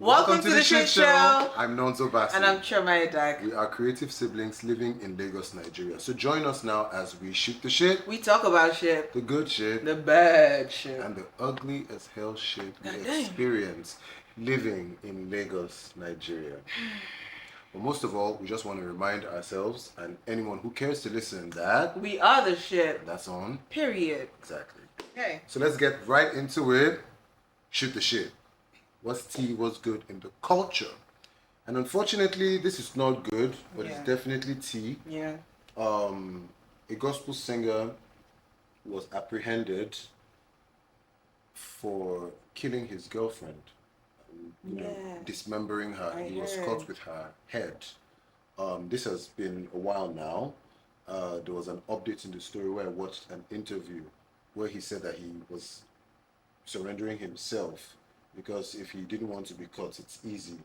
Welcome to the SHxxT Show. I'm Nonzo, Bassey. And I'm Chioma, Edak. We are creative siblings living in Lagos, Nigeria. So join us now as we shoot the shit. We talk about shit. The good shit. The bad shit. And the ugly as hell shit we experience living in Lagos, Nigeria. But most of all, we just want to remind ourselves and anyone who cares to listen that we are the shit. That's on. Period. Exactly. Okay. So let's get right into it. Shoot the shit. What's tea? What's good in the culture? And unfortunately, this is not good, but it's definitely tea. Yeah. A gospel singer was apprehended for killing his girlfriend. You know, dismembering her. He was caught with her head. This has been a while now. There was an update in the story where I watched an interview where he said that he was surrendering himself because if he didn't want to be caught, it's easy.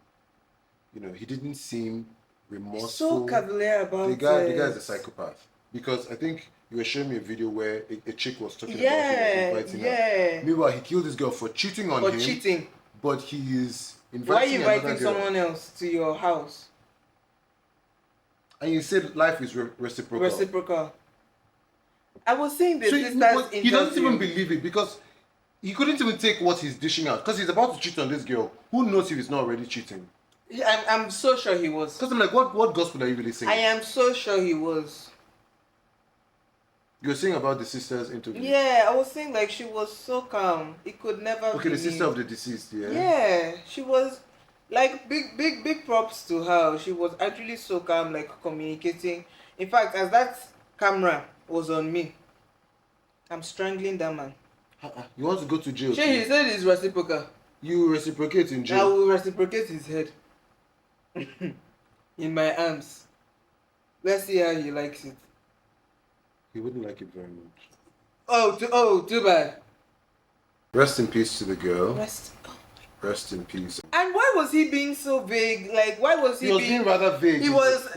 You know, he didn't seem remorseful. So cavalier about it. The guy is a psychopath. Because I think you were showing me a video where a chick was talking about him, inviting her. Meanwhile, he killed this girl for cheating on him. For cheating. But he is inviting. Why are you inviting someone else to your house? And you said life is reciprocal. Reciprocal. I was saying this. He doesn't even believe it because he couldn't even take what he's dishing out because he's about to cheat on this girl. Who knows if he's not already cheating? Yeah, I'm so sure he was. Because I'm like, what gospel are you really singing? I am so sure he was. You were saying about the sister's interview? Yeah, I was saying like she was so calm. It could never be. Okay, the sister of the deceased, yeah? Yeah, she was like big props to her. She was actually so calm, like communicating. In fact, as that camera was on me, I'm strangling that man. You want to go to jail? He said it's reciprocal. You reciprocate in jail? I will reciprocate his head. In my arms. Let's see how he likes it. He wouldn't like it very much. Oh, too bad. Rest in peace to the girl. Rest in peace. And why was he being so vague? Like, why was he was being rather vague. He was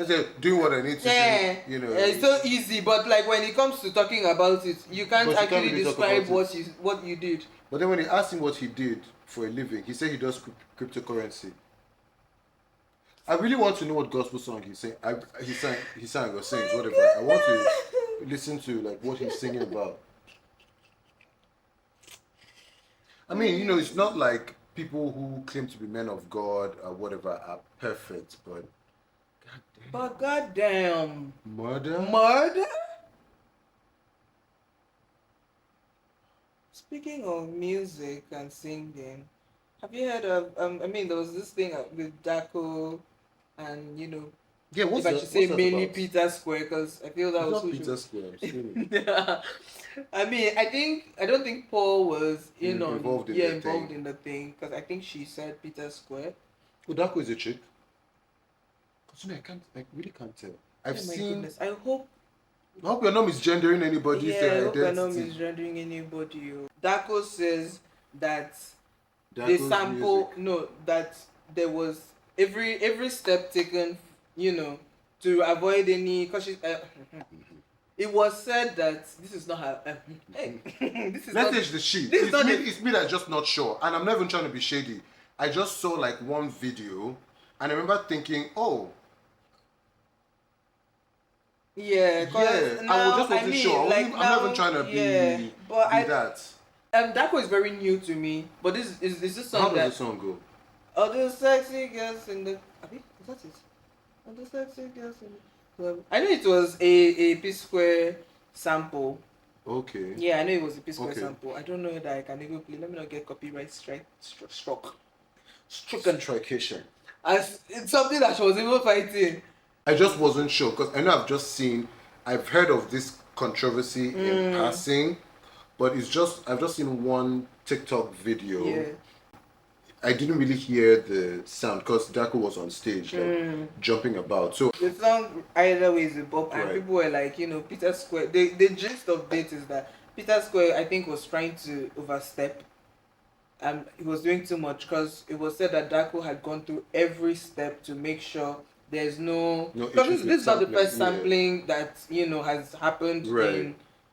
doing what I need to do. You know, it's so easy. But like when it comes to talking about it, you can't actually describe what you did. But then when he asked him what he did for a living, he said he does cryptocurrency. I really want to know what gospel song he sang. He sang or sings, whatever. I want to listen to like what he's singing about. I mean, you know, it's not like people who claim to be men of God or whatever are perfect, but goddamn. Murder? Speaking of music and singing, have you heard of I mean there was this thing with Darkoo and you know, what's if I should say mainly Peter Square, because I feel that was Peter Square. I mean, I don't think Paul was involved in the thing, because I think she said Peter Square. Oh, Darkoo is a chick. I really can't tell. I've seen. Goodness. I hope you're not misgendering anybody. Yeah, I hope you're not misgendering anybody. Darkoo says that they sample that there was every step taken, you know, to avoid any. Because it was said that this is not her. This is Let's the she. It's me that's just not sure, and I'm not even trying to be shady. I just saw like one video, and I remember thinking, oh. Yeah, I just wasn't sure. I'm not even trying to be that. Darkoo is very new to me, but this is this song. How does the song go? All the sexy girls in the. Is that it? All the sexy girls in the club. I know it was a P-Square sample. Okay. Yeah, I know it was a P-Square sample. I don't know that I can even play. Let me not get copyright struck. Strikeation. As it's something that she was even fighting. I just wasn't sure because I know I've heard of this controversy in passing, but I've just seen one TikTok video. Yeah. I didn't really hear the sound because Darkoo was on stage, like jumping about. So the song either way is a bop, and people were like, you know, Peter Square. The gist of it is that Peter Square, I think, was trying to overstep, and he was doing too much because it was said that Darkoo had gone through every step to make sure there's no. Because this is not the first sampling that you know has happened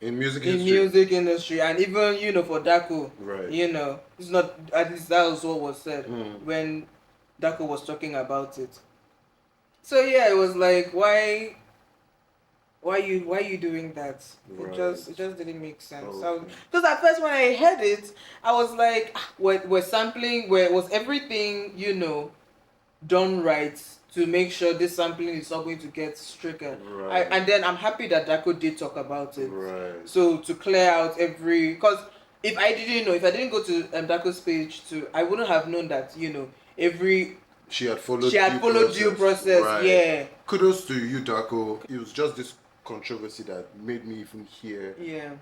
in music industry, and even for Darkoo, it's not, at least that was what was said when Darkoo was talking about it. So yeah, it was like, why you doing that? Right. It just didn't make sense. Okay. Because at first when I heard it, I was like, we're sampling, was everything, done right to make sure this sampling is not going to get stricken. Right. And then I'm happy that Darkoo did talk about it. Right. So to clear out because if I didn't go to Darkoo's page I wouldn't have known that, she had followed due process. Right. Yeah. Kudos to you, Darkoo. It was just this controversy that made me even hear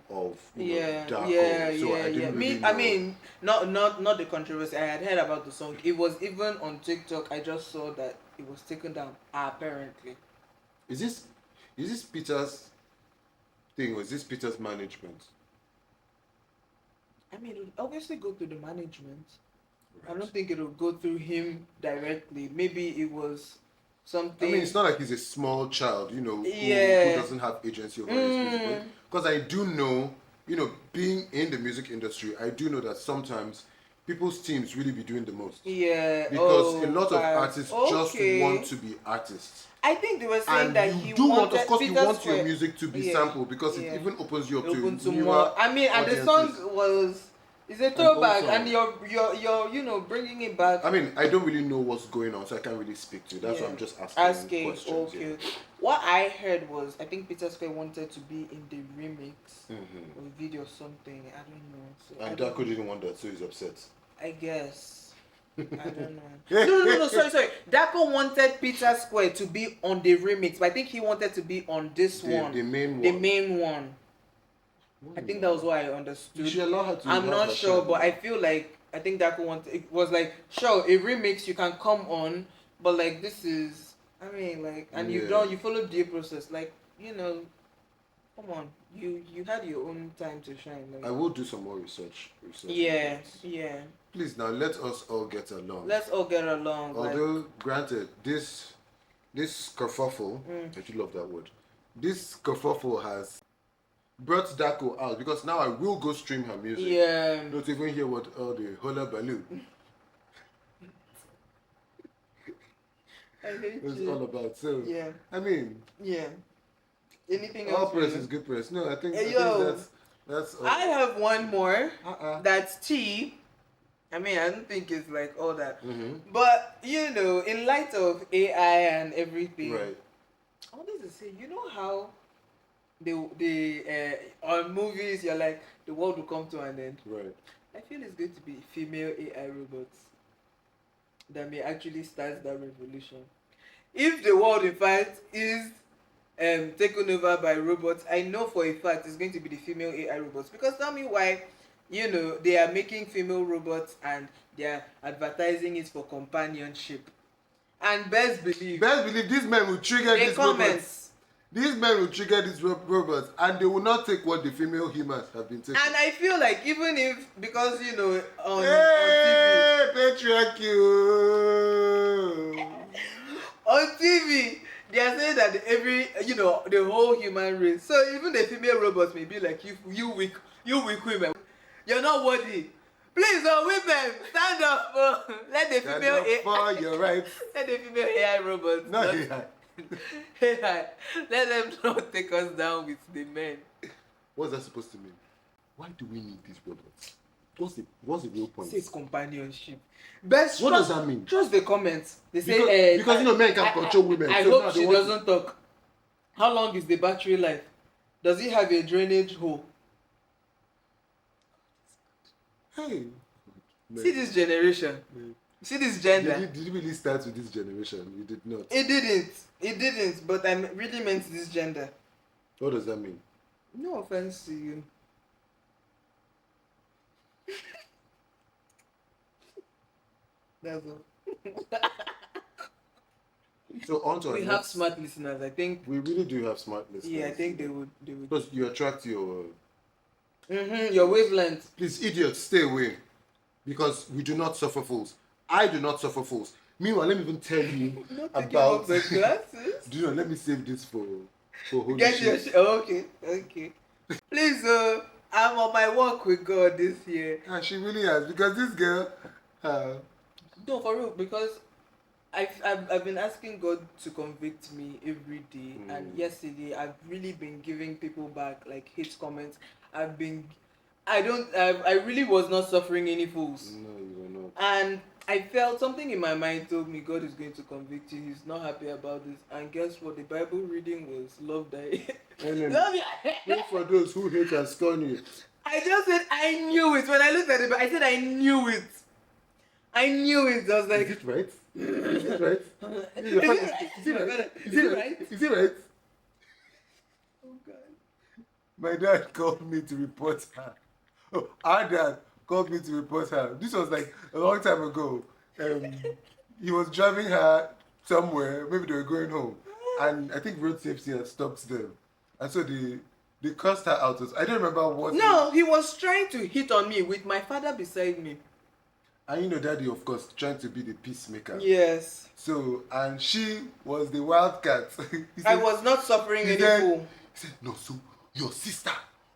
of Darkoo. So I didn't really know. I mean, not the controversy. I had heard about the song. It was even on TikTok. I just saw that it was taken down. Apparently. Is this Peter's thing, or is this Peter's management? I mean, it would obviously go through the management. Right. I don't think it will go through him directly. Maybe it was something. I mean, it's not like he's a small child, who doesn't have agency over his music. Because I do know, being in the music industry, I do know that sometimes people's teams really be doing the most. Yeah. Because a lot of artists just want to be artists. I think they were saying that you want your music to be sampled, because it even opens you up to more. I mean, and the song is a throwback, and you're bringing it back. I mean, I don't really know what's going on, so I can't really speak to it. That's why I'm just asking questions. Okay. What I heard was, I think Peter Square wanted to be in the remix or video or something. I don't know. So and Darkoo didn't want that, so he's upset. I guess. I don't know. No. Sorry. Darkoo wanted Peter Square to be on the remix, but I think he wanted to be on this one. The main one. The main one. I think that was what I understood. You should allow her to. I'm not sure, but I feel like I think Darkoo wanted. It was like, sure, a remix you can come on, but like this is. I mean, like, and you followed the process, like, come on, you had your own time to shine. Like, I will do some more research. Yeah. Please now let us all get along. Although, granted, this kerfuffle, I do love that word. This kerfuffle has brought Darkoo out, because now I will go stream her music. Yeah. Not even hear what all the hola baloo. It's all about. So yeah. I mean. Yeah. Anything all else? All press is good press. No, I think that's all. I have one more. That's T. I mean, I don't think it's like all that. But in light of AI and everything, right? I wanted to say, how on movies you're like, the world will come to an end. Right. I feel it's going to be female AI robots that may actually start that revolution. If the world, in fact, is taken over by robots, I know for a fact it's going to be the female AI robots. Because tell me why, they are making female robots and they are advertising it for companionship. And best believe these men will trigger these robots. These men will trigger these robots, and they will not take what the female humans have been taking. And I feel like even if, because on TV, patriarchy. On TV, they are saying that the whole human race. So even the female robots may be like, you weak women, you're not worthy. Please, women, stand up. Let the female AI. You're right. Let the female AI robots. No, AI. AI. Let them not take us down with the men. What's that supposed to mean? Why do we need these robots? What's the real point? It says companionship. What does that mean? Trust the comments. They say because men can't control women. I hope she doesn't talk. How long is the battery life? Does it have a drainage hole? Hey. Man. See this generation. Man. See this gender. Did you really start with this generation? You did not. It didn't. But I really meant this gender. What does that mean? No offense to you. That's all. So on to we have smart listeners. I think we really do have smart listeners. Yeah, I think they would. Because you attract your. Your wavelength. Please, idiots, stay away. Because we do not suffer fools. I do not suffer fools. Meanwhile, let me even tell you about the glasses. Do you know? Let me save this for holy Get shit. Okay. Please, I'm on my walk with God this year. And she really has, because this girl. No, for real, because I've been asking God to convict me every day, and yesterday I've really been giving people back like hate comments. I've been, I really was not suffering any fools. No, you were not. And I felt something in my mind told me God is going to convict you. He's not happy about this. And guess what? The Bible reading was love thy. Pray for those who hate and scorn you. I just said I knew it when I looked at it. But I said I knew it. I knew it. I was like, is it right? Is it right? Is it right? Is it right? Is it right? Oh God. My dad called me to report her. Oh, our dad called me to report her. This was like a long time ago. He was driving her somewhere. Maybe they were going home, and I think road safety had stopped them, and so they cursed her out. I don't remember what. No, he was trying to hit on me with my father beside me. And you know, Daddy, of course, trying to be the peacemaker. Yes. So, and she was the wildcat. I was not suffering any fool. He said, no, so your sister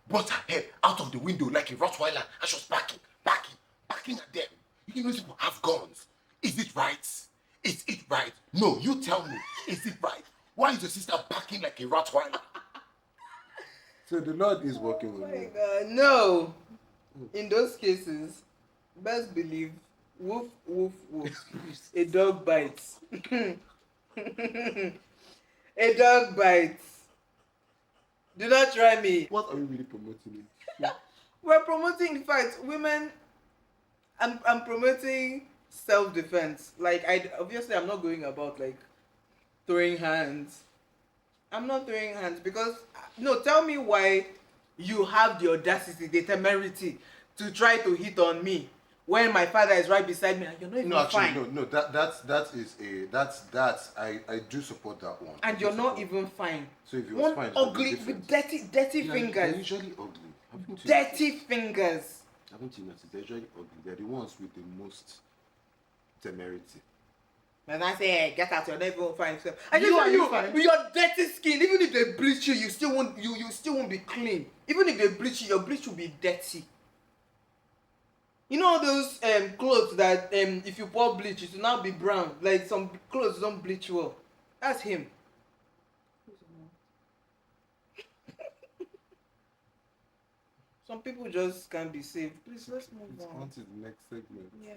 brought her head out of the window like a Rottweiler, and she was backing at them. You know, people have guns. Is it right? Is it right? No, you tell me. Is it right? Why is your sister backing like a Rottweiler? So the Lord is working with me. Oh my God, no. In those cases, best believe, woof, woof, woof. A dog bites. A dog bites. Do not try me. What are we really promoting? We're promoting, in fact, women. I'm promoting self-defense. Like, I'm not going about like throwing hands. I'm not throwing hands because no. Tell me why you have the audacity, the temerity to try to hit on me when my father is right beside me and you're not even fine. No. I do support that one. And you're not even fine. So if you was one fine, ugly with dirty fingers. They're usually ugly. Dirty fingers. Haven't you noticed? They're usually ugly. They're the ones with the most temerity. And I say, get out, you're not even fine. Fine? With your dirty skin, even if they bleach you, you still won't be clean. Even if they bleach you, your bleach will be dirty. You know those clothes that if you pour bleach, it will now be brown. Like some clothes don't bleach well. That's him. Some people just can't be saved. Please, let's move on. On to the next segment. Yeah.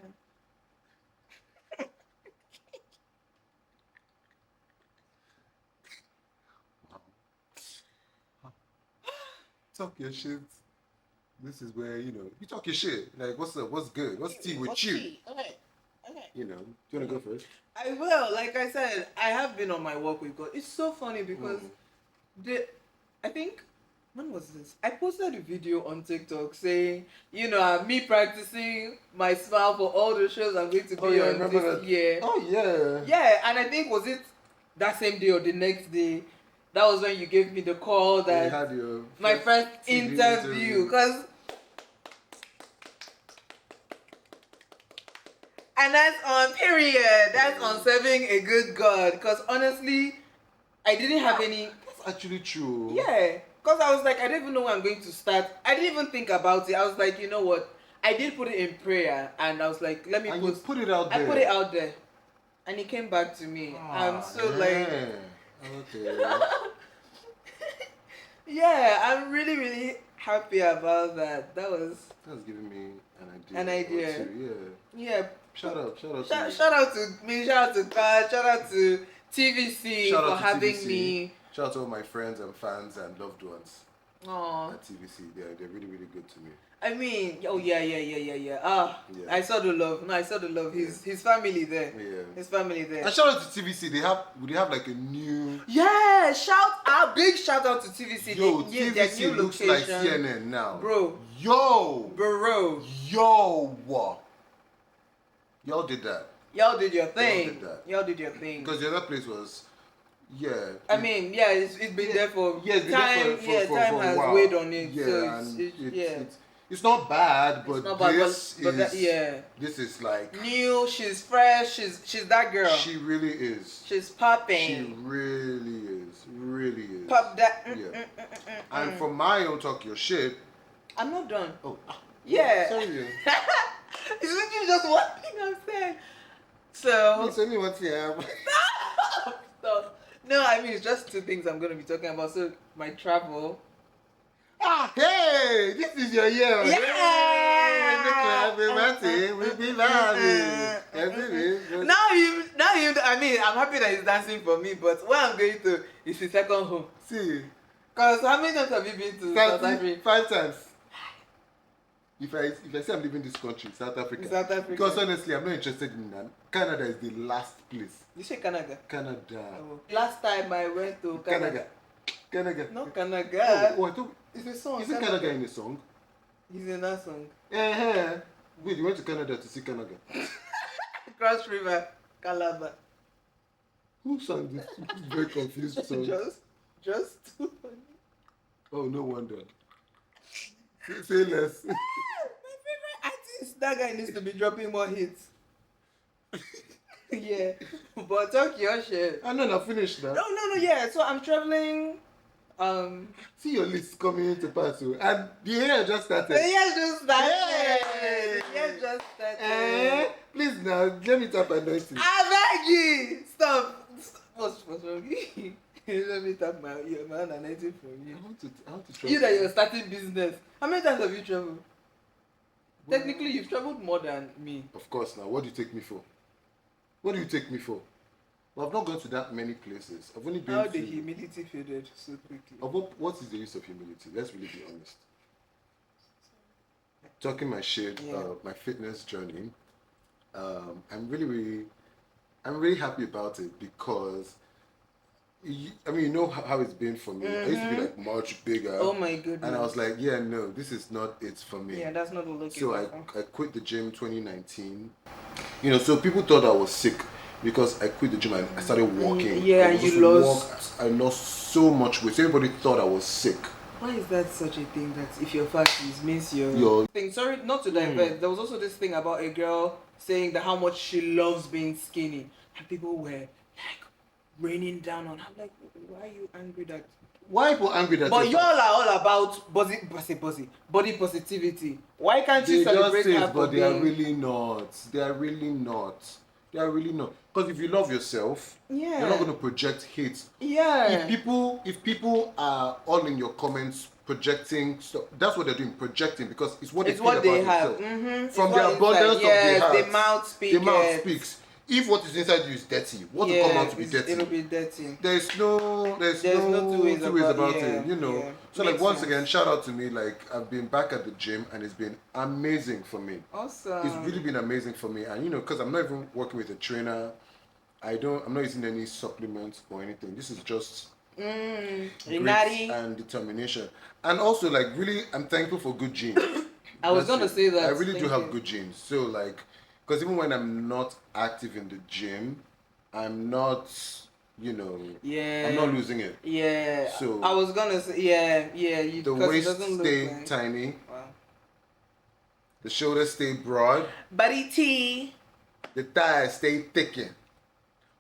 Talk your shit. This is where, you talk your shit. Like, what's up? What's good? What's tea with you? Okay. You know, do you want to go first? I will. Like I said, I have been on my walk with God. It's so funny because I think, when was this? I posted a video on TikTok saying, me practicing my smile for all the shows I'm going to be on this year. Oh, yeah. Yeah, and I think, was it that same day or the next day? That was when you gave me the call that you had your my first interview. And that's on period. That's on serving a good God. Because honestly, I didn't have any. That's actually true. Yeah. Because I was like, I don't even know where I'm going to start. I didn't even think about it. I was like, you know what? I did put it in prayer. And I was like, let me you put it out there. I put it out there. And it came back to me. I'm so like. Okay. Yeah, I'm really, really happy about that. That's giving me an idea. Yeah. Shout out to me. Shout out to God. Shout out to TVC for having TVC. me. Shout out to all my friends and fans and loved ones. Aww. At TVC, they're really, really good to me. I mean, oh yeah. Yeah. I saw the love. No, I saw the love. His family there. Yeah. His family there. And shout out to TVC. They have like a new. Yeah, big shout out to TVC. TVC their new looks location. like CNN now. Bro. Bro. Y'all did that. Y'all did your thing. Because the other place was. Yeah. I mean, it's been there for time. Time has while. weighed on it. Yeah, so it's not bad, but this is like new. She's fresh. She's that girl. She really is. She's popping. She really is. Pop that. And for my own talk your shit. I'm not done. Oh. Yeah. Sorry. It's literally just one thing I'm saying. So It's only what you have. stop. No, I mean it's just two things I'm gonna be talking about. So my travel. Ah, hey, this is your year. Yeah. We'll be vibing. Now you. I mean, I'm happy that he's dancing for me, but where I'm going to is his second home. See, Cause how many times have you been to South Africa? 5 times. If I say I'm leaving this country, South Africa. South Africa. Because honestly, I'm not interested in that. Canada is the last place. You say Canada? Canada. Oh. Last time I went to Canada. Canada. No Canada. Oh, I thought It's a song. isn't Canada in the song? He's in that song. Uh-huh. Wait, you went to Canada to see Canada? Cross River, Calabar. Who sang this very confused song? Just too funny. Oh, no wonder. Say less. My favorite artist. That guy needs to be dropping more hits. Yeah. But talk your shit. I know, I finished that. No, yeah. So I'm traveling. See your list coming into pass, and the year just started. The year just started. Hey. The year just started. Please now, let me tap and noise. I beg you. Stop. What's wrong? Let me tap my hand and anything from you. I want to try. You that you're starting business. How many times have you traveled? Well, technically, you've traveled more than me. Of course. Now, what do you take me for? What do you take me for? Well, I've not gone to that many places. I've only been How to... the humility faded so quickly. What is the use of humility? Let's really be honest. Talking my shit, my fitness journey, I'm really happy about it because, I mean, you know how it's been for me. I used to be like much bigger. Oh my goodness. And I was like, yeah, no, this is not it for me. Yeah, that's not the look. So I quit the gym 2019. You know, so people thought I was sick because I quit the gym and I started walking. Yeah, I lost so much weight. So everybody thought I was sick. Why is that such a thing that if you're fat, it means you're... Sorry, not to divert. There was also this thing about a girl saying that how much she loves being skinny. And people were like raining down on her. I'm like, why are you angry that... Why are people angry that... But y'all are all about body positivity. Why can't you celebrate her for but they are really not. They are really not. Because if you love yourself, you're not going to project hate. Yeah. If people are all in your comments projecting stuff, that's what they're doing, projecting, because it's what they feel about themselves. Mm-hmm. From their abundance of their heart, the mouth speaks. If what is inside you is dirty, what will come out to be dirty? It'll be dirty. There's no two ways about it, you know. So like once again, shout out to me. Like I've been back at the gym and it's been amazing for me. Awesome. It's really been amazing for me, and you know, because I'm not even working with a trainer. I'm not using any supplements or anything. This is just grit and determination. And also, like, really, I'm thankful for good genes. I was gonna say that. I really do have good genes. So like, because even when I'm not active in the gym, I'm not, you know, I'm not losing it. Yeah. So I was gonna say, the waist stay tiny. Wow. The shoulders stay broad. Body T. The thighs stay thickened.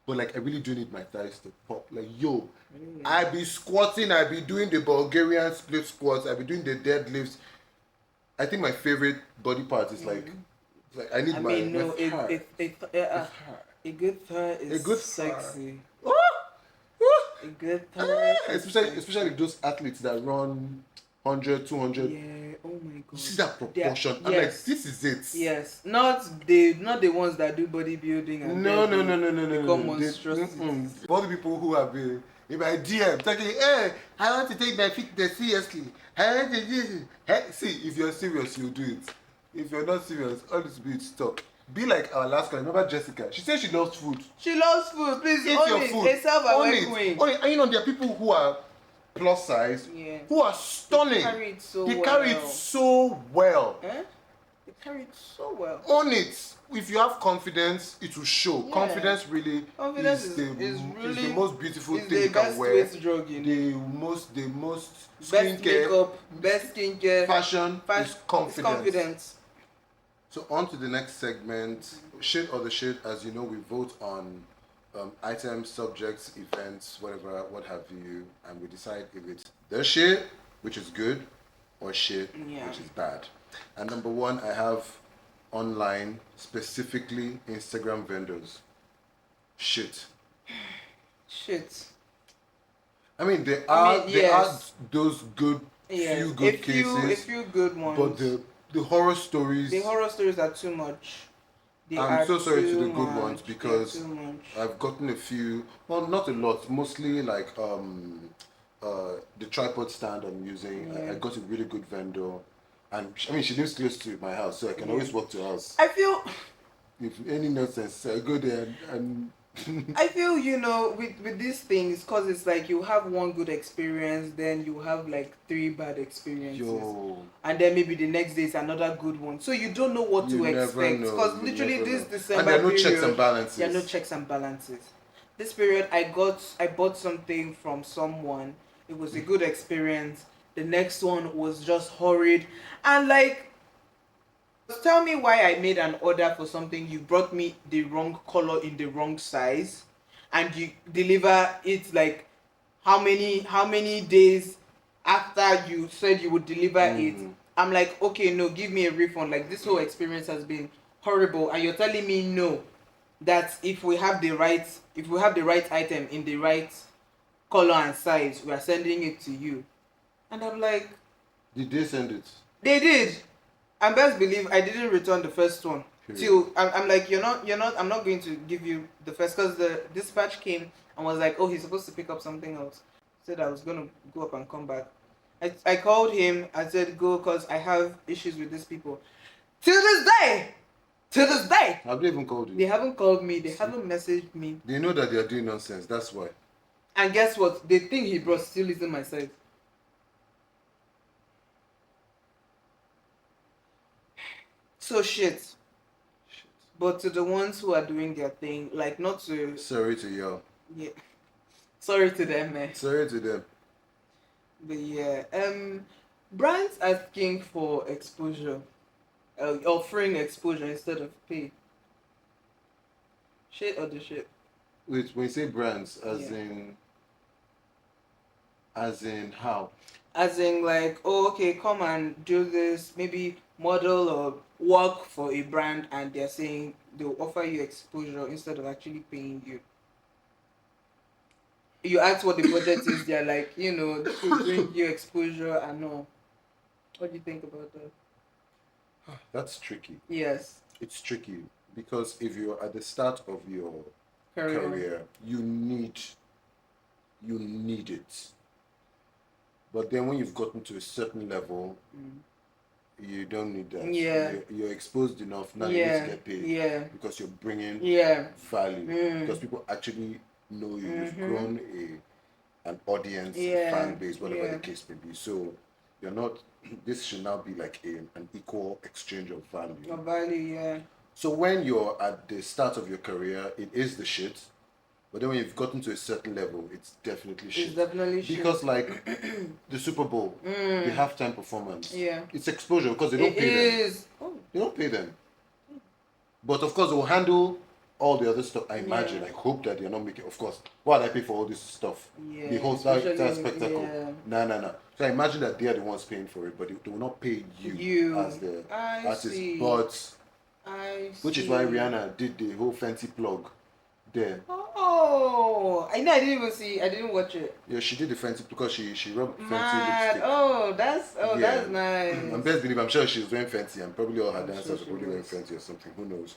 But like, I really do need my thighs to pop. Like, yo, I be squatting, I be doing the Bulgarian split squats, I be doing the deadlifts. I think my favorite body part is like I need my thigh. A good thigh is sexy. A good thigh. Especially those athletes that run 100, 200. Yeah, oh my god. You see that proportion? I'm like, this is it. Yes, not the ones that do bodybuilding and no. become monstrosities. All the people who have been in my DM talking, hey, I want to take my fitness seriously. I want to do this. Hey, see, if you're serious, you'll do it. If you're not serious, all this will stop. Be like our last guy. Remember Jessica? She said she loves food. She loves food. Please eat your food. Own it. And you know, there are people who are plus size, who are stunning. They carry it so well. They carry it so well. Own it. If you have confidence, it will show. Yeah. Confidence really is the most beautiful thing you can wear. The most skincare, best skincare, fashion is confidence. So on to the next segment, shit or the shit. As you know, we vote on items, subjects, events, whatever, what have you, and we decide if it's the shit, which is good, or shit, which is bad. And number one, I have online, specifically Instagram vendors. Shit. Shit. I mean, there are those good Yes. few good cases, a few good ones. but the horror stories. The horror stories are too much. I'm so sorry to the good ones much. because I've gotten a few. Well, not a lot. Mostly like the tripod stand I'm using. Yeah. I got a really good vendor, and I mean she lives close to my house, so I can always walk to her house. I feel. If any nonsense, I go there and I feel, you know, with these things, because it's like you have one good experience, then you have like 3 bad experiences. And then maybe the next day is another good one. So you don't know what to expect. Because literally this December and there are no period, checks and balances. There are no checks and balances. This period I bought something from someone. It was a good experience. The next one was just horrid. And like, tell me why I made an order for something, you brought me the wrong color in the wrong size, and you deliver it like how many days after you said you would deliver it. I'm like, okay, no, give me a refund. Like, this whole experience has been horrible, and you're telling me no, that if we have the right item in the right color and size, we are sending it to you. And I'm like, did they send it? They did. And best believe I didn't return the first one. Till I'm like, you're not I'm not going to give you the first, because the dispatch came and was like, oh, he's supposed to pick up something else. Said I was gonna go up and come back. I called him. I said go, because I have issues with these people. To this day, have they even called you? They haven't called me. They haven't messaged me. They know that they are doing nonsense. That's why. And guess what? The thing he brought still isn't my size. So shit. But to the ones who are doing their thing, like, not to... Sorry to y'all. Yeah. Sorry to them, man. Sorry to them. But yeah, brands asking for exposure, offering exposure instead of pay. Shit or the shit? Wait, when you say brands, as in how? As in like, oh, okay, come and do this, maybe model or work for a brand, and they're saying they'll offer you exposure instead of actually paying you. You ask what the budget is, they're like, you know, this will bring you exposure and all. What do you think about that? That's tricky. Yes. It's tricky because if you're at the start of your career, you need it. But then when you've gotten to a certain level, you don't need that. Yeah. You're exposed enough, now you need to get paid. Yeah. Because you're bringing value. Because people actually know you. You've grown an audience, a fan base, whatever the case may be. So you're not, this should now be like an equal exchange of value. Of value, yeah. So when you're at the start of your career, it is the shit. But then when you've gotten to a certain level, it's definitely shit. It's definitely shit. Because like the Super Bowl, the halftime performance, yeah, it's exposure because they don't pay them. They don't pay them. But of course, they will handle all the other stuff. I imagine, I hope that they're not making. Of course, why do I pay for all this stuff? Yeah, the whole that spectacle. Yeah. No. So I imagine that they are the ones paying for it, but they will not pay you as the artist. See. But which is why Rihanna did the whole fancy plug there. Oh, I know. I didn't even see. I didn't watch it. Yeah, she did the fancy because she rubbed fancy lipstick. That's nice. And best believe, I'm sure she was wearing fancy, and probably all her dancers were probably wearing fancy or something. Who knows?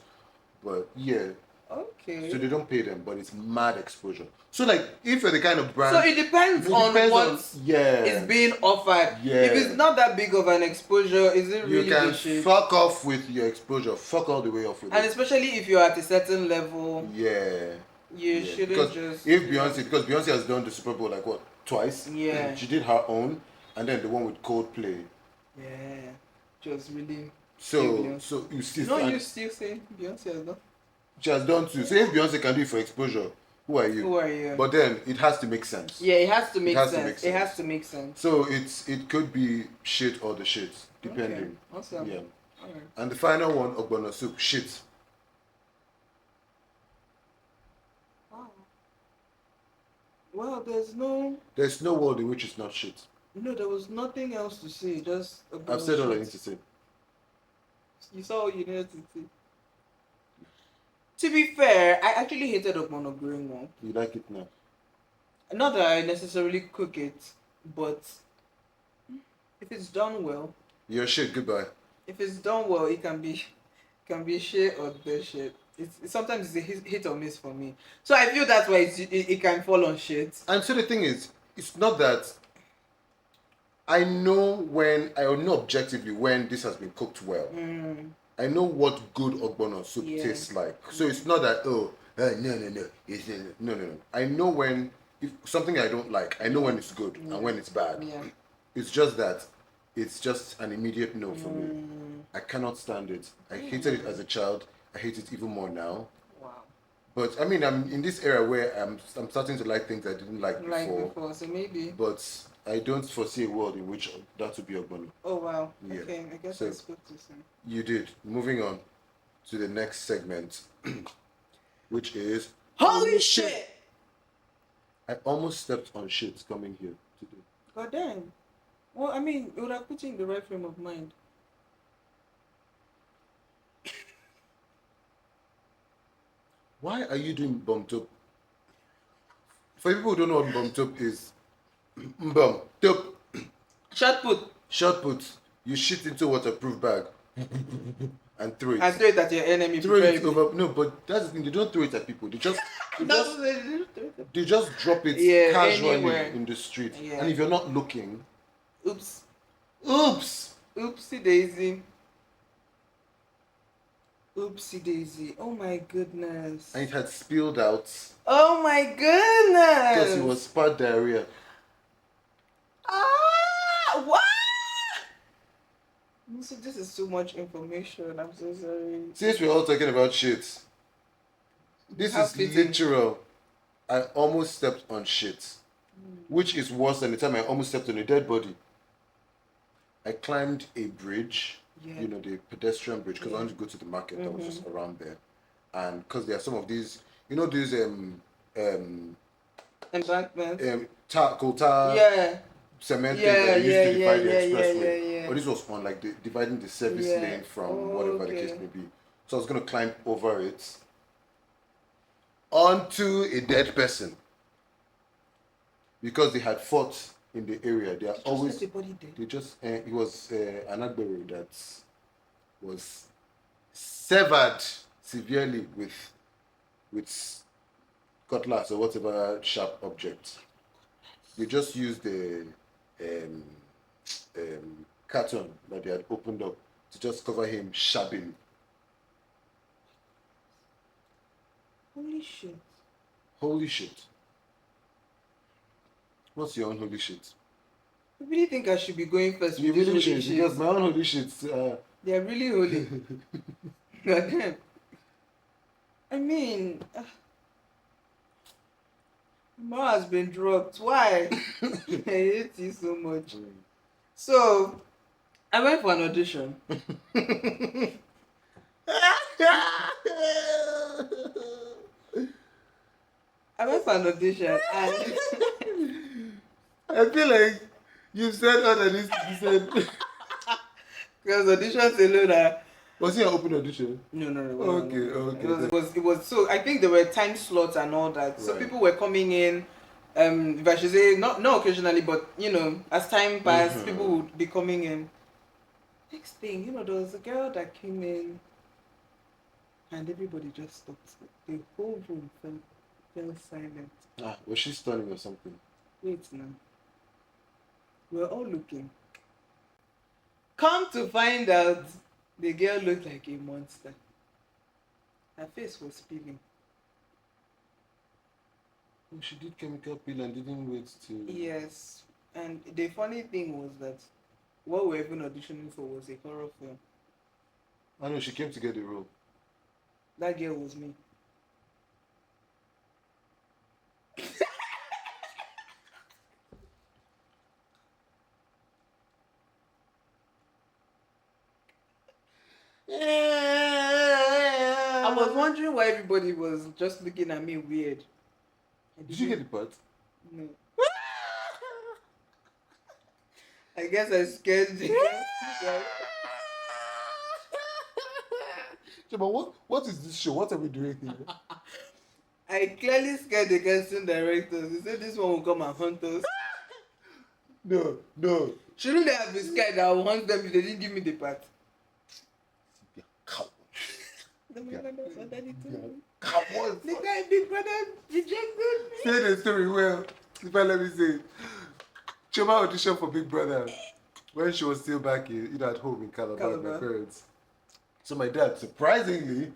But yeah. Okay. So they don't pay them, but it's mad exposure. So like, if you're the kind of brand, so it depends on what is being offered. Yeah. If it's not that big of an exposure, is it really? You can the shit? fuck off with your exposure. Fuck all the way off with and it. Especially if you're at a certain level. Yeah. You shouldn't because just. Because Beyonce has done the Super Bowl like what, twice? Yeah. She did her own, and then the one with Coldplay. Yeah. Just really. So you still. No, you still saying Beyonce has done. She has done too. So if Beyonce can do it for exposure, who are you? But then it has to make sense. Yeah, it has to make sense. It has to make sense. So it could be shit or the shit, depending. Okay. Awesome. Yeah. All right. And the final one, Ogbono soup, shit. Well, there's no world in which it's not shit. No, there was nothing else to say. Just I've said all I need to say. You saw what you needed to say. To be fair, I actually hated ogbono growing up. You like it now? Not that I necessarily cook it, but if it's done well. Your shit, goodbye. If it's done well, it can be shit or the shit. It's sometimes it's a hit or miss for me. So I feel that's why it can fall on shit. And so the thing is, it's not that I know objectively when this has been cooked well. I know what good ogbono soup tastes like. So it's not that no. It's no. I know when if something I don't like, I know when it's good and when it's bad. Yeah. It's just that it's just an immediate no for me. I cannot stand it. I hated it as a child. I hate it even more now. Wow. But I mean, I'm in this era where I'm starting to like things I didn't like before. So maybe. But I don't foresee a world in which that would be ogbono. Oh wow. Yeah. Okay, I guess I spoke too soon. You did. Moving on to the next segment, which is Holy shit! I almost stepped on shit coming here today. God damn. Well, I mean, it would have put you in the right frame of mind. Why are you doing bum top? For people who don't know what bum top is, bum top. Short put. Short put. You shit into a waterproof bag and throw it. And throw it at your enemy. Throw it over. No, but that's the thing. They don't throw it at people. They just drop it casually anywhere in the street. Yeah. And if you're not looking, oops. Oopsie daisy. Oopsie daisy. Oh my goodness. And it had spilled out. Oh my goodness. Because it was spat diarrhea. Ah, what? So this is too much information. I'm so sorry. Since we're all talking about shit, this is literal. I almost stepped on shit, which is worse than the time I almost stepped on a dead body. I climbed a bridge, the pedestrian bridge, because I wanted to go to the market that was just around there. And because there are some of these, these embankments, coal tar, cement things that used to divide the expressway. But this was on dividing the service lane from whatever the case may be. So I was going to climb over it onto a dead person because they had fought in the area. They are always it was an agbero that was severed severely with cutlass or whatever sharp object. They just used the carton that they had opened up to just cover him shabbily. Holy shit. What's your own holy shit? I really think I should be going first. You really should, because my own holy shits they are really holy. God damn. I mean, Ma has been dropped. Why? I hate you so much. So, I went for an audition. I went for an audition and I feel like you've said all that needs to be said. Because auditions alone was it an open audition? No. Okay. It was so I think there were time slots and all that. Right. So people were coming in, if I should say not occasionally, but as time passed, people would be coming in. Next thing, there was a girl that came in and everybody just stopped. The whole room fell silent. Was she stunning or something? Wait now. We were all looking. Come to find out, the girl looked like a monster. Her face was peeling. Oh, she did chemical peel and didn't wait to... Yes. And the funny thing was that what we were even auditioning for was a horror film. I know, she came to get the role. That girl was me. I was wondering why everybody was just looking at me weird. Did you get the part? No. I guess I scared you. Chioma, what is this show? What are we doing here? I clearly scared the casting directors. They said this one will come and hunt us. No. Shouldn't they have been scared? I will hunt them if they didn't give me the part. They're cowards. The Cowards. guy Big Brother rejected me. Say the story well. If I let me say, Chioma auditioned for Big Brother when she was still back at home in Calabar with my parents. So my dad, surprisingly,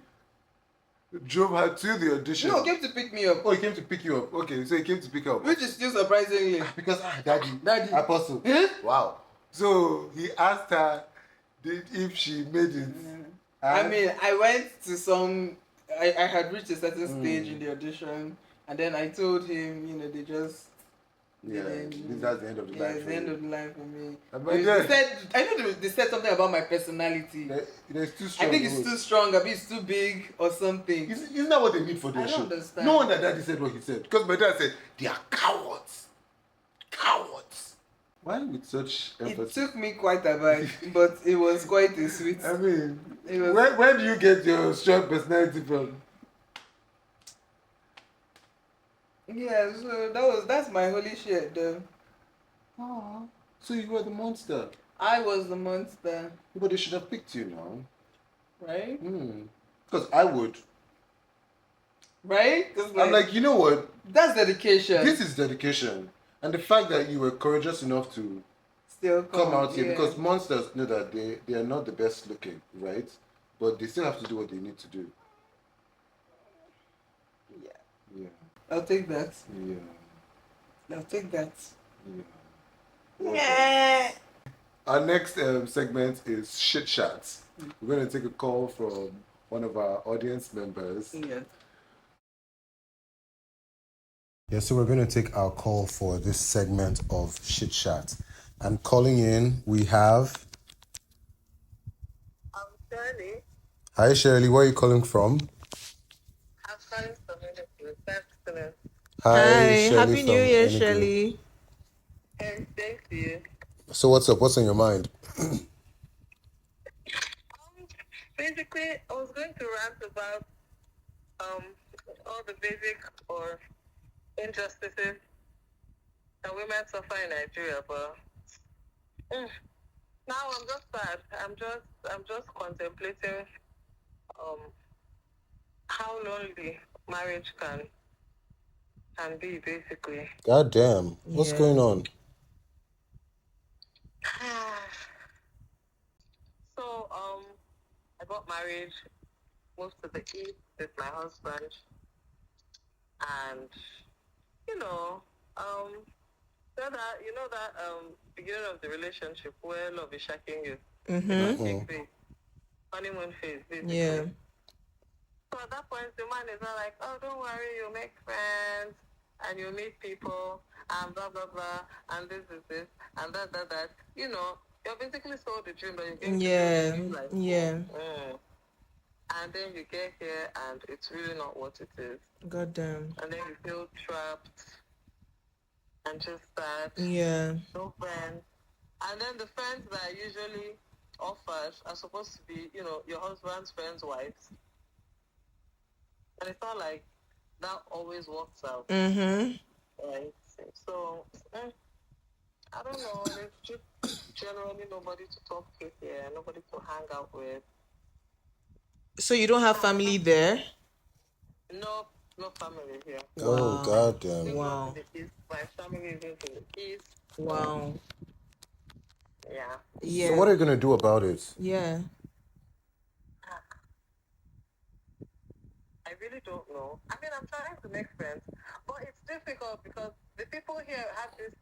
drove her to the audition. No, he came to pick me up. Oh, he came to pick you up. Okay, so he came to pick you up. Which is still surprisingly. Because, daddy, Apostle. Huh? Wow. So he asked her if she made it. I mean, I went to some... I had reached a certain stage in the audition. And then I told him, they just... Yeah, that's the end of the line. It's the end of the line for me. They said something about my personality. It's too strong. I think it's too strong, maybe it's too big or something. Isn't that what they need for their show? I don't understand. No wonder daddy said what he said. Because my dad said, they are cowards. Cowards. Why with such emphasis? It took me quite a while, but it was quite a sweet. I mean, where do you get your strong personality from? Yeah, so that's my holy shit though. Oh, so you were the monster. I was the monster. But they should have picked you now. Right? Because I would. Right? I'm like, you know what? That's dedication. This is dedication. And the fact that you were courageous enough to still come out here, because monsters know that they are not the best looking, right? But they still have to do what they need to do. Yeah. I'll take that. Yeah. I'll take that. Yeah. Our next segment is Shit Shots. We're going to take a call from one of our audience members. Yeah, so we're going to take our call for this segment of Shit Chat. And calling in, we have... I'm Shirley. Hi, Shirley. Where are you calling from? I'm calling from Edak. Hi, Shirley. Happy New Year, Shirley. And thank you. So what's up? What's on your mind? Basically, I was going to rant about all the basic or injustices that women suffer in Nigeria, but now I'm just sad. I'm just contemplating how lonely marriage can be, basically. God damn. What's going on? So I got married, moved to the East with my husband, and that beginning of the relationship where love is shocking you. Honeymoon phase, basically. Yeah. So at that point, the man is not like, oh, don't worry, you'll make friends, and you'll meet people, and blah, blah, blah, and this, and that. You're basically sold the dream that you're going to life. Yeah. And then you get here, and it's really not what it is. God damn. And then you feel trapped, and just sad. Yeah. No friends. And then the friends that are usually offered are supposed to be, your husband's friends' wives. And it's not like that always works out. Right? So, I don't know. There's just generally nobody to talk to here, nobody to hang out with. So you don't have family there? No family here. Oh, wow. God damn. Wow. My family is in the East. Wow. Yeah. So what are you going to do about it? Yeah. I really don't know. I mean, I'm trying to make friends, but it's difficult because the people here have this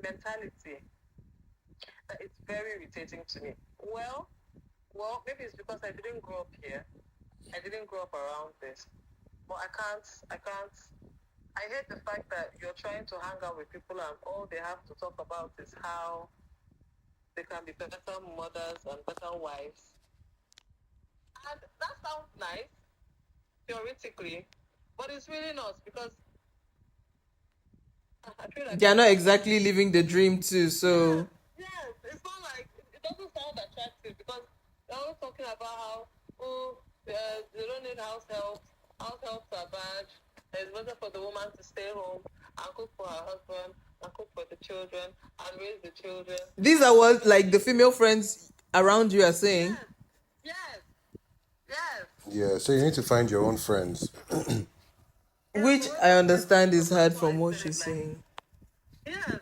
mentality that it's very irritating to me. Well, maybe it's because I didn't grow up here. I didn't grow up around this. But I hate the fact that you're trying to hang out with people and all they have to talk about is how they can be better mothers and better wives. And that sounds nice, theoretically, but it's really not, because I feel like they're not exactly living the dream too, so... Yes, it's not like, it doesn't sound attractive, because they're always talking about how, they don't need house help. House helps are bad. It's better for the woman to stay home and cook for her husband and cook for the children and raise the children. These are what like the female friends around you are saying. Yes, yes. Yeah, so you need to find your own friends. Which I understand is hard from what she's saying. Yes.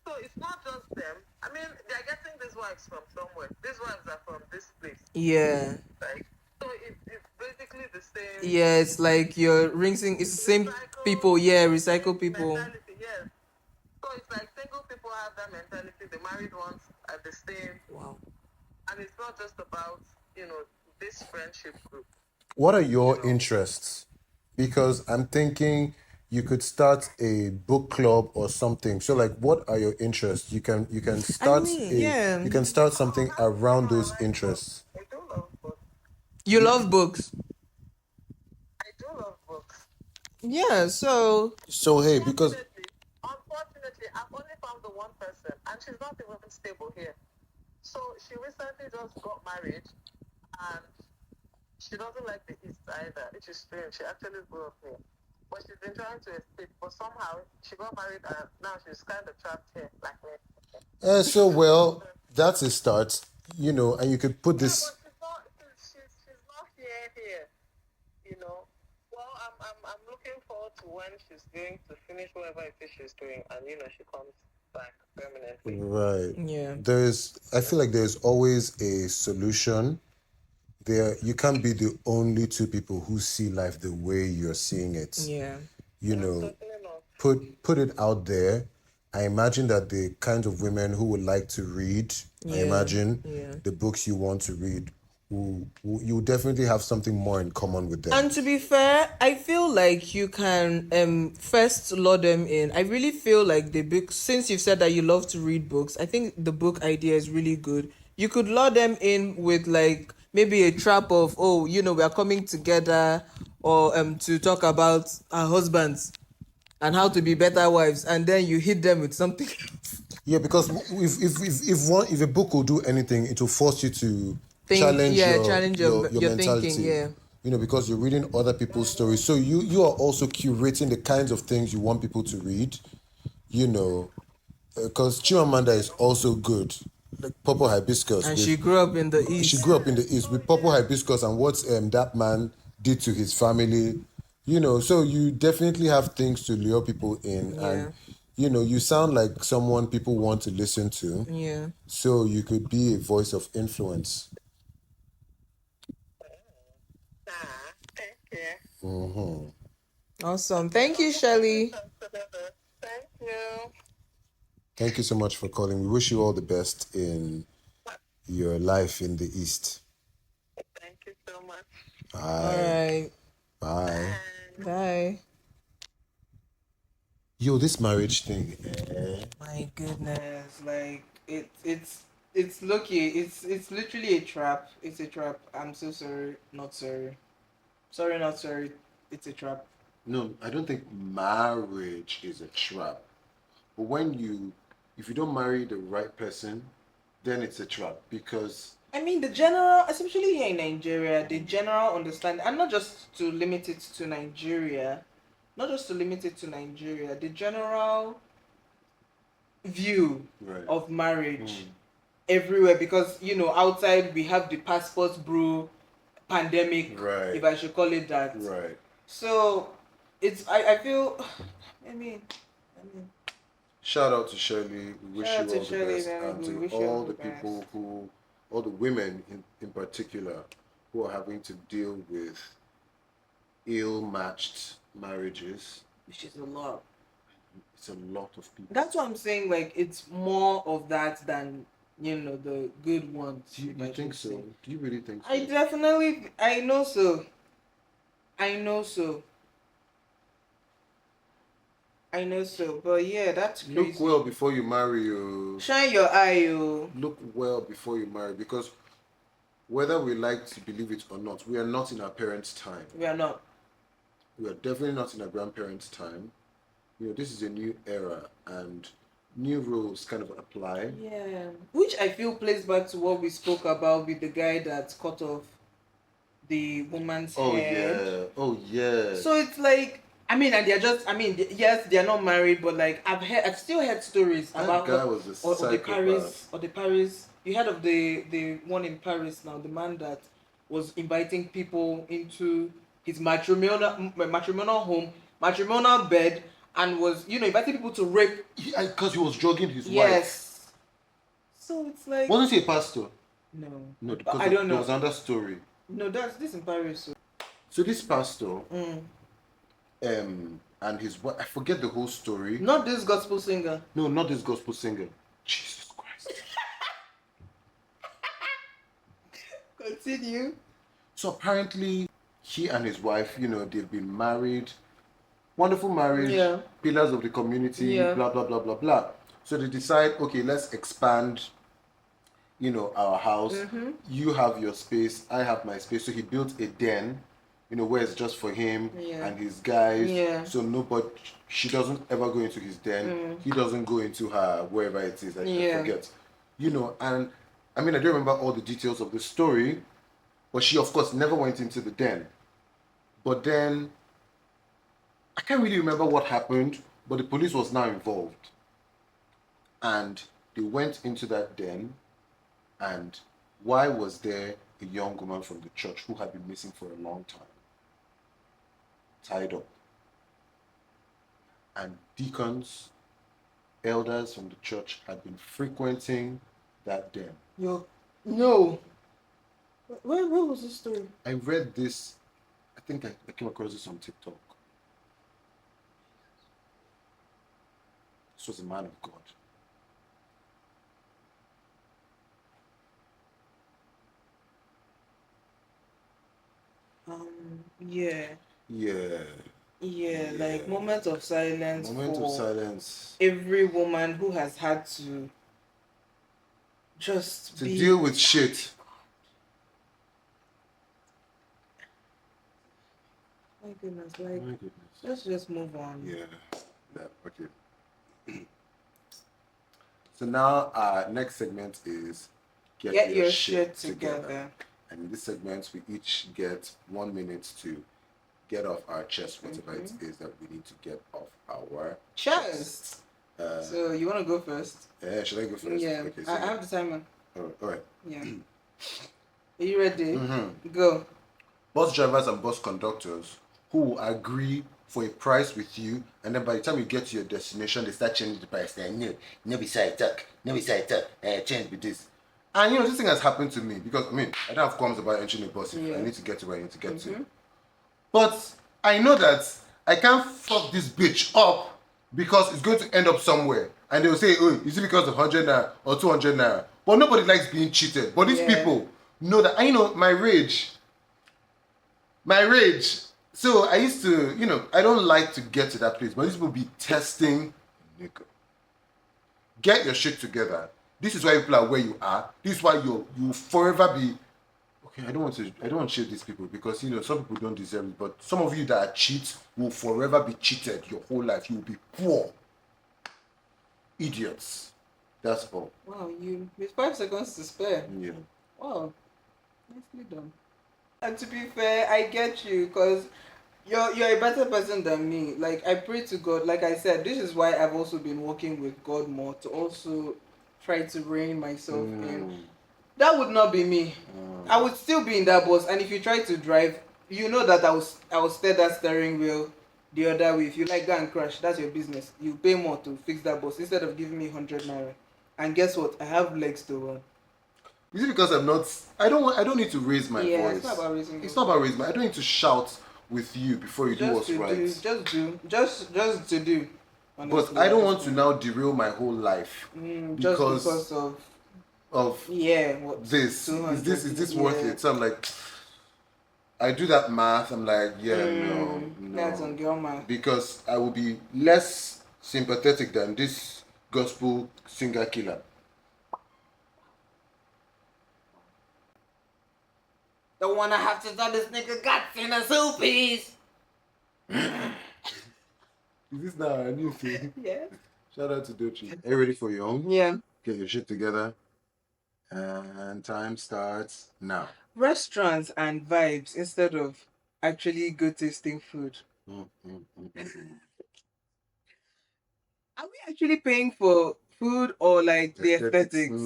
So it's not just them. I mean, they're getting these wives from somewhere. These wives are from this place. Yeah. Like, so it's basically the same. Yeah, it's like you're rinsing. It's the same people. Yeah, recycle people. Mentality, yes. So it's like single people have that mentality. The married ones are the same. Wow. And it's not just about, this friendship group. What are your interests? Because I'm thinking you could start a book club or something. So like what are your interests? You can start you can start something around those interests. I do love books. You love books? I do love books. Yeah, so hey, because unfortunately I've only found the one person and she's not even stable here. So she recently just got married and she doesn't like the East either, which is strange. She actually grew up here. But she's been trying to escape. But somehow she got married and now she's kind of trapped here, like me. so well, that's a start, and you could put this. Yeah, but she's not here. Well, I'm looking forward to when she's going to finish whatever it is she's doing, and she comes back permanently. Right. Yeah. I feel like there's always a solution. You can't be the only two people who see life the way you're seeing it. Yeah. Put it out there. I imagine that the kinds of women who would like to read, I imagine the books you want to read, you definitely have something more in common with them. And to be fair, I feel like you can first lure them in. I really feel like the book, since you've said that you love to read books, I think the book idea is really good. You could lure them in with like maybe a trap of, we are coming together, or to talk about our husbands and how to be better wives, and then you hit them with something. Yeah, because if a book will do anything, it will force you to challenge your mentality. Thinking, because you're reading other people's stories. So you are also curating the kinds of things you want people to read. Because Chimamanda is also good. Like Purple Hibiscus. And she grew up in the East. She grew up in the East with Purple Hibiscus and what that man did to his family. So you definitely have things to lure people in. And, you sound like someone people want to listen to. Yeah. So you could be a voice of influence. Thank you. Mm-hmm. Awesome. Thank you, Shelly. Thank you. Thank you so much for calling. We wish you all the best in your life in the East. Thank you so much. Bye. All right. Bye. Bye. Yo, this marriage thing. My goodness, like it's lucky. It's literally a trap. It's a trap. I'm so sorry. Not sorry. Sorry, not sorry. It's a trap. No, I don't think marriage is a trap. But if you don't marry the right person, then it's a trap because... I mean, the general, especially here in Nigeria, the general understanding, and not just to limit it to Nigeria, the general view of marriage everywhere, because, outside we have the passports bro pandemic, if I should call it that. Right. So, I feel, I mean... Shout out to Shirley. We wish you all the best. And to all the people all the women in particular, who are having to deal with ill-matched marriages. Which is a lot. It's a lot of people. That's what I'm saying, like, it's more of that than, the good ones. Do you think so? Do you really think so? I know so. But yeah, that's crazy. Look well before you marry. You shine your eye. You look well before you marry, because whether we like to believe it or not, we are not in our parents' time. We are not. We are definitely not in our grandparents' time. This is a new era, and new rules kind of apply. Yeah, which I feel plays back to what we spoke about with the guy that cut off the woman's head. Oh yeah. So it's like, I mean, and they're just, I mean, yes, they're not married, but like I've still heard stories that about guy was a psychopath. or the Paris. You heard of the one in Paris now, the man that was inviting people into his matrimonial home, matrimonial bed, and was inviting people to rape. Because he was drugging his wife. Yes. So it's like. Wasn't he a pastor? No. Because I don't know. There was another story. No, that's this in Paris. So this pastor, and his wife, I forget the whole story. Not this gospel singer. No, not this gospel singer. Jesus Christ. Continue. So apparently, he and his wife, they've been married. Wonderful marriage, pillars of the community, blah, blah, blah, blah, blah. So they decide, okay, let's expand, our house. Mm-hmm. You have your space, I have my space. So he built a den, where it's just for him and his guys. Yeah. So she doesn't ever go into his den. He doesn't go into her, wherever it is, I forget. And I mean, I don't remember all the details of the story, but she, of course, never went into the den. But then, I can't really remember what happened, but the police was now involved. And they went into that den, and why was there a young woman from the church who had been missing for a long time, tied up? And deacons, elders from the church had been frequenting that den. No. Where was this story? I read this, I think I came across this on TikTok. This was a man of God. Yeah, like moment of silence. Moment of silence. Every woman who has had to deal with shit. My goodness, let's just move on. Yeah, okay. So now our next segment is Get your shit together. And in this segment, we each get 1 minute to get off our chest whatever it is that we need to get off our chest. So you want to go first? Yeah, should I go first? Yeah, okay, so I have the timer. All right. Yeah. Are you ready? Mm-hmm. Go. Bus drivers and bus conductors who will agree for a price with you, and then by the time you get to your destination, they start changing the price. No, beside talk, change with this. And this thing has happened to me because I don't have qualms about entering a bus if I need to get to where I need to get to. But I know that I can't fuck this bitch up because it's going to end up somewhere. And they'll say, oh, is it because of 100 naira or 200 naira? But nobody likes being cheated. But these people know that, my rage. So I used to, I don't like to get to that place, but these people be testing. Get your shit together. This is why people are where you are. This is why you forever be. Okay, I don't want to share these people because some people don't deserve it. But some of you that are cheats will forever be cheated your whole life. You will be poor. Idiots. That's all. Wow, you with 5 seconds to spare. Yeah. Wow, nicely done. And to be fair, I get you because you're a better person than me. Like I pray to God. Like I said, this is why I've also been working with God more to also try to rein myself in. That would not be me. I would still be in that bus, and if you try to drive, you know that I will steer that steering wheel the other way. If you like, go and crash. That's your business. You pay more to fix that bus instead of giving me 100 naira. And guess what? I have legs to run. Is it because I don't need to raise my voice. It's not about raising. It's not about raising. I don't need to shout with you before you do what's right. Just to do. Honestly, but I don't want to now derail my whole life because of this. Is this worth it? So I'm like, I do that math. I'm like, no. That's on girl math. Because I will be less sympathetic than this gospel singer killer. Don't wanna have to tell this nigga guts in a soupies. Is this now a new thing? Yes. Shout out to Dochi. Are you ready for your own? Yeah. Get your shit together. And time starts now. Restaurants and vibes instead of actually good tasting food. Are we actually paying for food or like the aesthetics?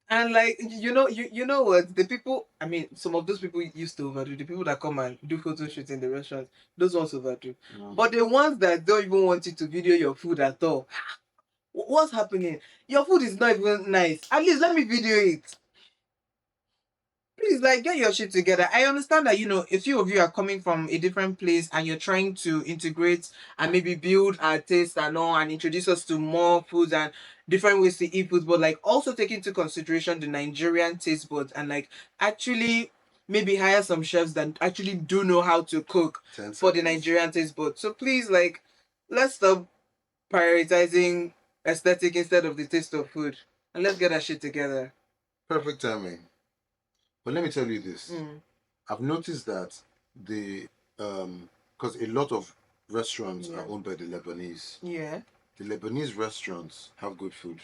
And like you know what, the people, I mean, some of those people used to overdo. The people that come and do photo shoots in the restaurant, those ones overdo. But the ones that don't even want you to video your food at all, what's happening? Your food is not even nice. At least let me video it. Please, like, get your shit together. I understand that, a few of you are coming from a different place and you're trying to integrate and maybe build our taste and all and introduce us to more foods and different ways to eat food, but like also take into consideration the Nigerian taste buds and like actually maybe hire some chefs that actually do know how to cook for the Nigerian taste buds. So please, like, let's stop prioritizing aesthetic instead of the taste of food and let's get our shit together. Perfect timing. But let me tell you this. I've noticed that because a lot of restaurants are owned by the Lebanese. Yeah. The Lebanese restaurants have good food.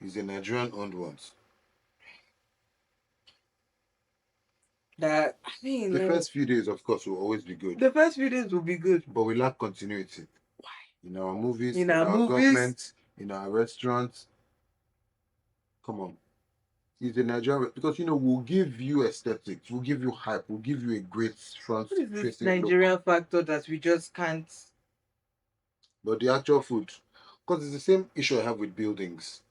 It's the Nigerian owned ones. That, I mean, the first few days, of course, will always be good. The first few days will be good. But we lack continuity. Why? In our movies, in our government, in our restaurants. Come on. Is the Nigerian, because we'll give you aesthetics, we'll give you hype, we'll give you a great front facing look. What is this facing Nigerian look. factor that we just can't? But the actual food, because it's the same issue I have with buildings.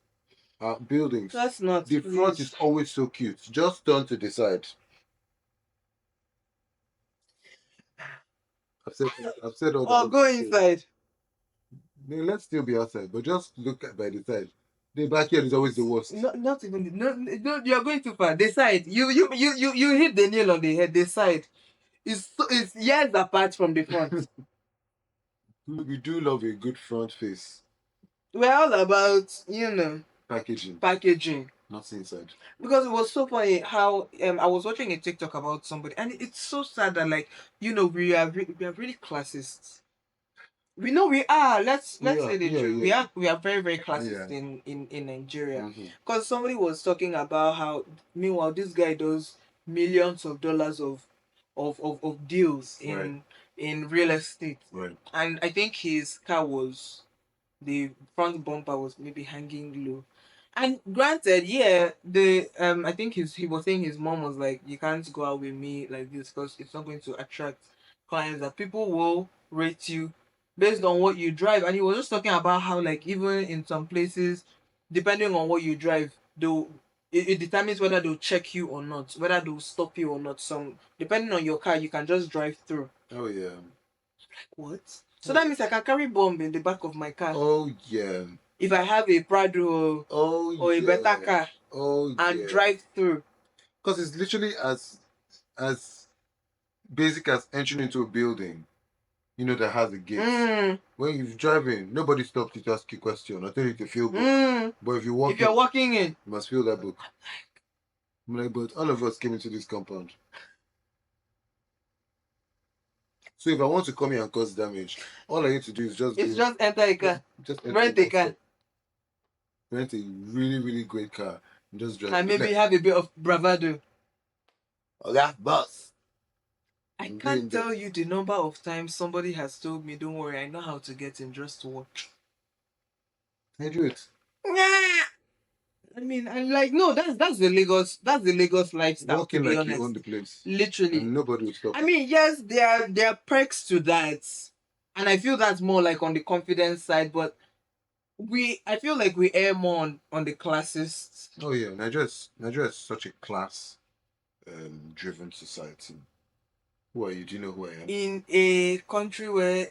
Buildings. That's not. The front is always so cute. Just turn to the side. I've said all that. Or go inside. No, let's still be outside, but just look at by the side. The backyard is always the worst. Not even no. You are going too far. The side. You hit the nail on the head. The side is years apart from the front. We do love a good front face. We're all about packaging. Not inside. Because it was so funny how I was watching a TikTok about somebody, and it's so sad that like we are really classist. We know we are. Let's say the truth. Yeah. We are very very classist in Nigeria. Because somebody was talking about how meanwhile this guy does millions of dollars of deals in real estate. Right. And I think his car was, the front bumper was maybe hanging low. And granted, I think he was saying his mom was like, you can't go out with me like this because it's not going to attract clients, that people will rate you based on what you drive. And he was just talking about how like even in some places, depending on what you drive, it determines whether they'll check you or not, whether they'll stop you or not. Some depending on your car, you can just drive through. Oh yeah. Like what? So that means I can carry bomb in the back of my car. Oh yeah. If I have a Prado or a better car and drive through. Because it's literally as basic as entering into a building, that has a gate. When you're driving, nobody stops you to ask you a question or tell you to feel good. But if you're walking in, you must feel that book. I'm like, but all of us came into this compound. So if I want to come here and cause damage, all I need to do is just enter a car. Just rent a car. Rent a really, really great car and just drive. And maybe have a bit of bravado. Oh, that boss. I can't tell you the number of times somebody has told me, don't worry, I know how to get in, just watch. I do it. I mean, I'm like, no, that's the Lagos lifestyle. Walking like honest. You own the place. Literally. And nobody will stop. I mean, yes, there are perks to that. And I feel that's more like on the confidence side, but I feel like we err more on the classist. Oh yeah, Nigeria is such a class driven society. Who are you? Do you know who I am? In a country where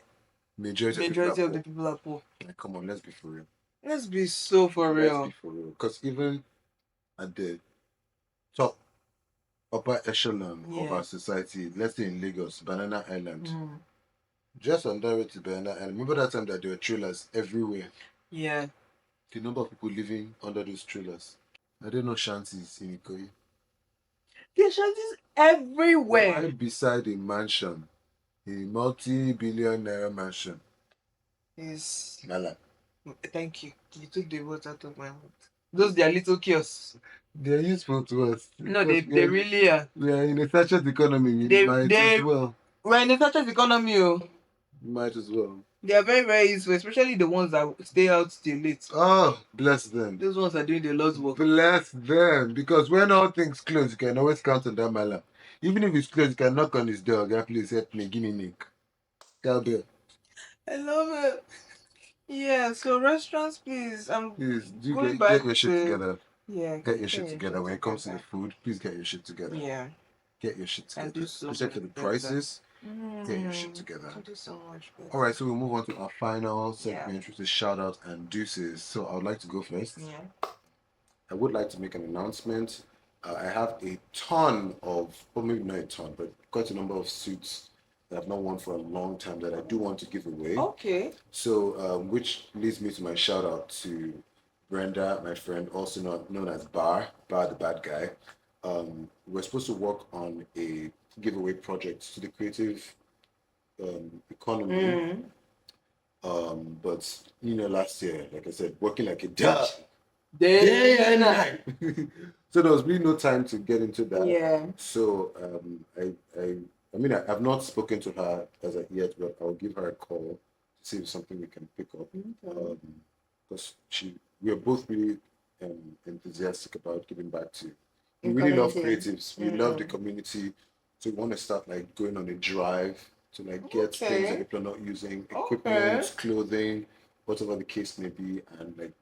majority of the people are poor. Like, come on, let's be for real. Let's be so for real. Let's be for real. Because even at the top, upper echelon of our society, let's say in Lagos, Banana Island, just on that way to Banana Island, remember that time that there were trailers everywhere? Yeah. The number of people living under those trailers. I don't know shanties in Ikoyi. There are shanties everywhere. Right beside a mansion, a multi-billion naira mansion. Yes. Nala. Thank you. You took the words out of my mouth. Those they are little kiosks. They're useful to us. No, they really are. We are in a sachet economy. We might as well. We're in a sachet economy, oh. Might as well. They are very, very useful, especially the ones that stay out till late. Oh, bless them. Those ones are doing the Lord's work. Bless them. Because when all things close, you can always count on that malam. Even if it's closed, you can knock on his door. God, please help me. Give me Nick. Cowbell. I love it. Yeah, so restaurants, please. Please, do going get your shit together. Yeah. Get your shit together. When it comes to the food, please get your shit together. Yeah. Get your shit together. And do so Especially for the prices. Get your shit Can together. do so much better. Alright, so we'll move on to our final segment, which is shout out and deuces. So I would like to go first. Yeah. I would like to make an announcement. I have a ton of, or maybe not a ton, but quite a number of suits that I've not worn for a long time that I do want to give away. Okay. So, which leads me to my shout out to Brenda, my friend, also known as Bar the bad guy. We're supposed to work on a giveaway project to the creative economy. But last year, like I said, working like a dog. Day and night. So there was really no time to get into that. Yeah. So I mean, I've not spoken to her as of yet, but I'll give her a call to see if it's something we can pick up. Because we are both really enthusiastic about giving back to. We really love creatives. We love the community. So we want to start like going on a drive to like get things that people are not using, equipment, clothing, whatever the case may be, and like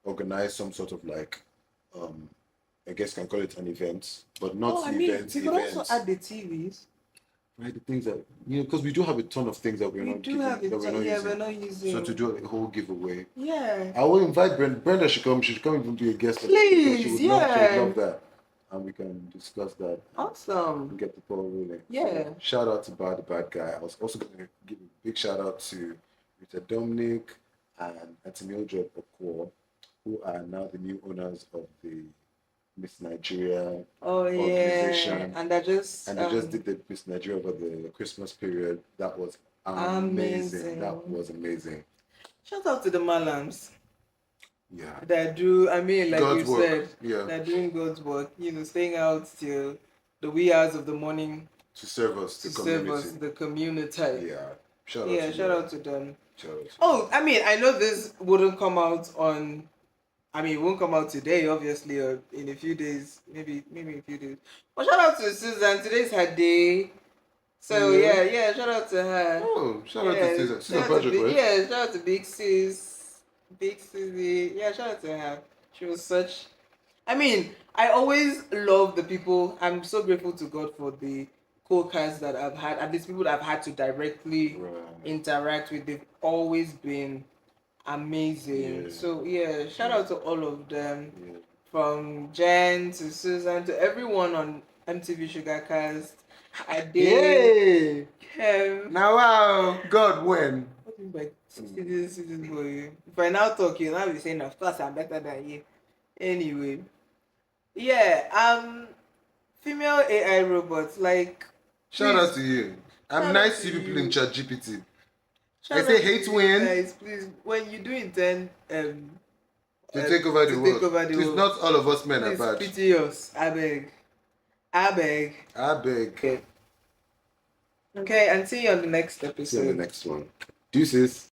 organize some sort of like I guess you can call it an event, but not events. You could also add the TVs. Right, the things that because we do have a ton of things that we're not using. So to do a whole giveaway. Yeah. I will invite Brenda. Brenda should come. She should come even be a guest. Please, she would love that. And we can discuss that. Awesome. And get the ball rolling. Yeah. So, shout out to the bad guy. I was also going to give a big shout out to Rita Dominic and Atimildred Okwo, who are now the new owners of the Miss Nigeria organization. And they just did the Miss Nigeria over the Christmas period. That was amazing. That was amazing. Shout out to the Malams. Yeah. That do, I mean, like God's you said, they're doing God's work, staying out till the wee hours of the morning to serve us, the community. Yeah. Shout out to them. I mean, I know this wouldn't come out it won't come out today, obviously, or in a few days, maybe a few days. But shout out to Susan. Today's her day. So yeah, shout out to her. Oh, shout out to Susan. She's a project, right? Yeah, shout out to Big Sis. Big Susie. Yeah, shout out to her. She was such. I mean, I always love the people. I'm so grateful to God for the co-cast that I've had, and these people that I've had to directly interact with. They've always been amazing. Yeah. So yeah, shout out to all of them, from Jen to Susan to everyone on MTV Sugarcast. I did. Now wow, God when. Like citizen boy. If I now talk, you'll now be saying, of course I'm better than you. Anyway. Yeah, female AI robots, like shout out to you. I'm nice to people in ChatGPT. I say hate when guys, please, when you do intend to take over the world. It's not all of us men are bad. Pity us. I beg. Okay, and see you on the next episode. See you on the next one. Deuces.